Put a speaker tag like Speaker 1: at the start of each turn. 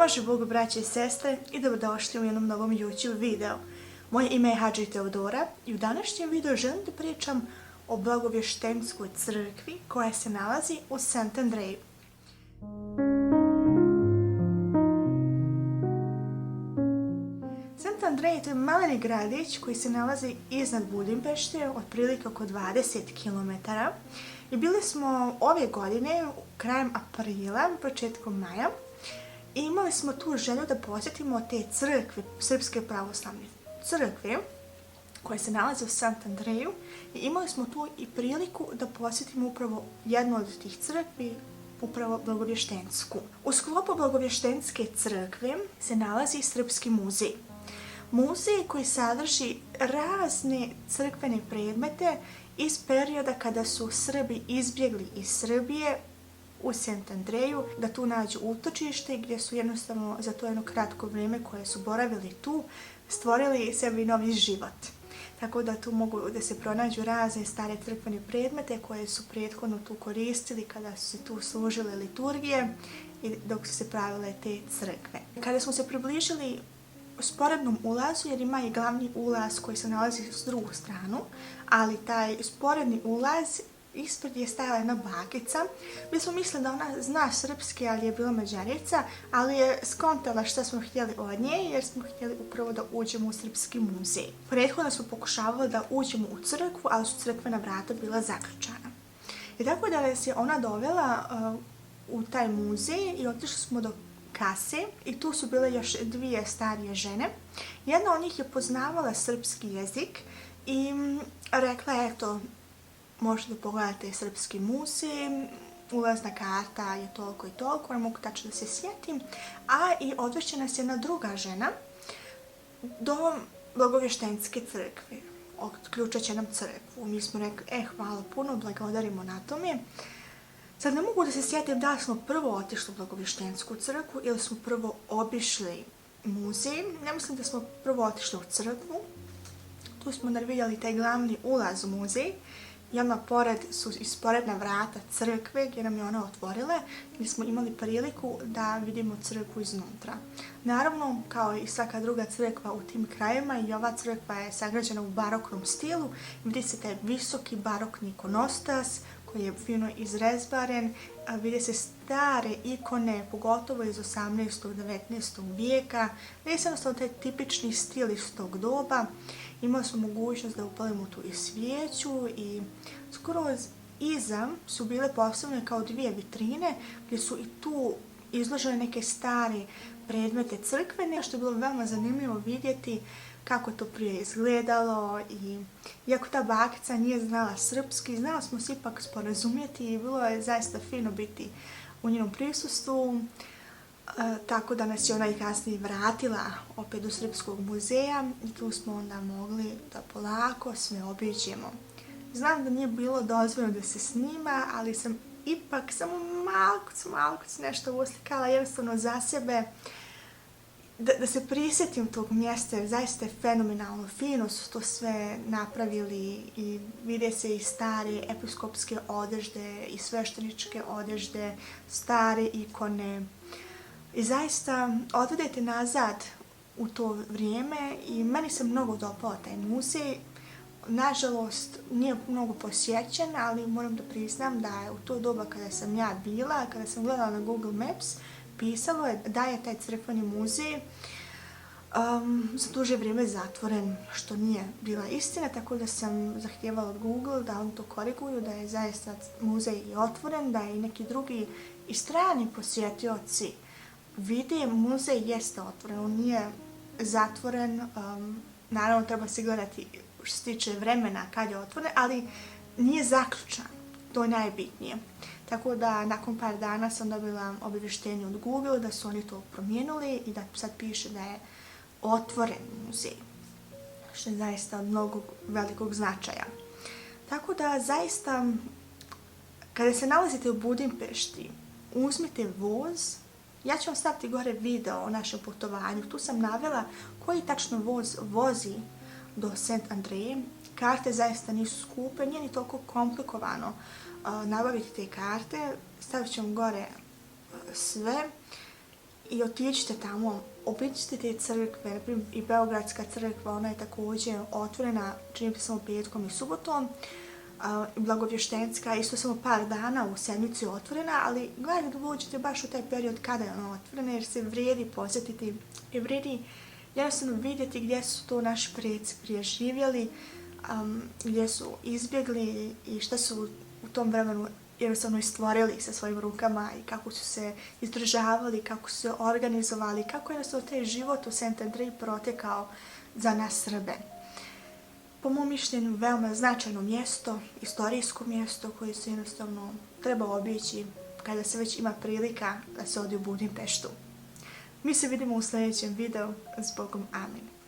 Speaker 1: Pomaže Bogu, braće i sestre, i dobrodošli u jednom novom YouTube video. Moje ime je Hadži Teodora i u današnjem videu želim da pričam o Blagovještenskoj crkvi koja se nalazi u Sant Andreju. Sant Andrej, to je maleni gradić koji se nalazi iznad Budimpešte, otprilike oko 20 km. I bili smo ove godine, krajem aprila, početkom maja, i imali smo tu želju da posjetimo te crkve, Srpske pravoslavne crkve, koje se nalaze u Sant Andreju, i imali smo tu i priliku da posjetimo upravo jednu od tih crkvi, upravo Blagovještensku. U sklopu Blagovještenske crkve se nalazi Srpski muzej. Muzej koji sadrži razne crkvene predmete iz perioda kada su Srbi izbjegli iz Srbije u Sant Andreju, da tu nađu utočište gdje su jednostavno za to jedno kratko vrijeme koje su boravili tu stvorili sebi novi život. Tako da tu mogu da se pronađu razne stare crkvene predmete koje su prethodno tu koristili kada su se tu služile liturgije i dok su se pravile te crkve. Kada smo se približili sporednom ulazu, jer ima i glavni ulaz koji se nalazi s drugu stranu, ali taj sporedni ulaz ispred je stajala jedna bakica. Mi smo mislili da ona zna srpski, ali je bila Mađarica, ali je skontala šta smo htjeli od nje, jer smo htjeli upravo da uđemo u Srpski muzej. Prethodno smo pokušavali da uđemo u crkvu, ali su crkvena vrata bila zaključana. I tako da nas je ona dovela u taj muzej i otišli smo do kase i tu su bile još dvije starije žene. Jedna od njih je poznavala srpski jezik i rekla je, eto, možete da pogledate Srpski muzej, ulazna karta je toliko i toliko, ne mogu tačno da se sjetim, a i odveće nas jedna druga žena do Blagovještenske crkve. Otključat će nam crkvu. Mi smo rekli, hvala puno, blagodarimo na tome. Sad ne mogu da se sjetim da smo prvo otišli u Blagovještensku crkvu ili smo prvo obišli muzej. Ne mislim da smo prvo otišli u crkvu. Tu smo vidjeli taj glavni ulaz u muzej i odmah pored su isporedna vrata crkve gdje nam je ona otvorila, gdje smo imali priliku da vidimo crkvu iznutra. Naravno, kao i svaka druga crkva u tim krajevima, i ova crkva je sagrađena u baroknom stilu. Vidi se taj visoki barokni ikonostas koji je fino izrezbaren, vide se stare ikone, pogotovo iz 18. 19. vijeka. Vidi se jednostavno taj tipični stil iz tog doba. Imali smo mogućnost da upalimo tu i svijeću i skoro iza su bile postavljene kao dvije vitrine gdje su i tu izložene neke stare predmete crkvene, što je bilo veoma zanimljivo vidjeti kako je to prije izgledalo. I iako ta bakica nije znala srpski, znala smo se ipak sporazumjeti i bilo je zaista fino biti u njenom prisustvu. Tako da nas je ona i kasnije vratila opet do Srpskog muzeja i tu smo onda mogli da polako sve obiđemo. Znam da nije bilo dozvoljeno da se snima, ali sam ipak samo malko nešto uslikala jednostavno za sebe, da se prisjetim tog mjesta, jer zaista je fenomenalno, fino su to sve napravili i vide se i stare episkopske odežde i svešteničke odežde, stare ikone. I zaista odvedete nazad u to vrijeme i meni se mnogo dopao taj muzej. Nažalost, nije mnogo posjećen, ali moram da priznam da je u to doba kada sam ja bila, kada sam gledala na Google Maps, pisalo je da je taj crkveni muzej za duže vrijeme zatvoren, što nije bila istina, tako da sam zahtijevala od Google da on to koriguju, da je zaista muzej i otvoren, da je i neki drugi i strani posjetioci vide, muzej jeste otvoren, on nije zatvoren, naravno treba se gledati što se tiče vremena kad je otvoren, ali nije zaključan, to je najbitnije. Tako da nakon par dana sam dobila obavještenje od Google da su oni to promijenili i da sad piše da je otvoren muzej, što je zaista od mnogo velikog značaja. Tako da zaista, kada se nalazite u Budimpešti, uzmite voz. Ja ću vam staviti gore video o našem putovanju. Tu sam navela koji tačno voz vozi do Sant Andreje. Karte zaista nisu skupe, nije ni toliko komplikovano nabaviti te karte. Stavit ću vam gore sve i otiđite tamo, obiđite te crkve, i Beogradska crkva, ona je također otvorena, čini se samo petkom i subotom, Blagovještenska isto samo par dana u sedmici otvorena, ali gledajte da dođete baš u taj period kada je ona otvorena, jer se vrijedi posjetiti i vrijedi jednostavno vidjeti gdje su to naši preci preživjeli, gdje su izbjegli i šta su u tom vremenu jednostavno i stvorili sa svojim rukama i kako su se izdržavali, kako su se organizovali, kako je jednostavno taj život u Saint-André protekao za nas Srbe. Po mom mišljenju veoma značajno mjesto, istorijsko mjesto koje se jednostavno treba obići kada se već ima prilika da se odi u Budimpeštu. Mi se vidimo u sljedećem videu. S Bogom, amen.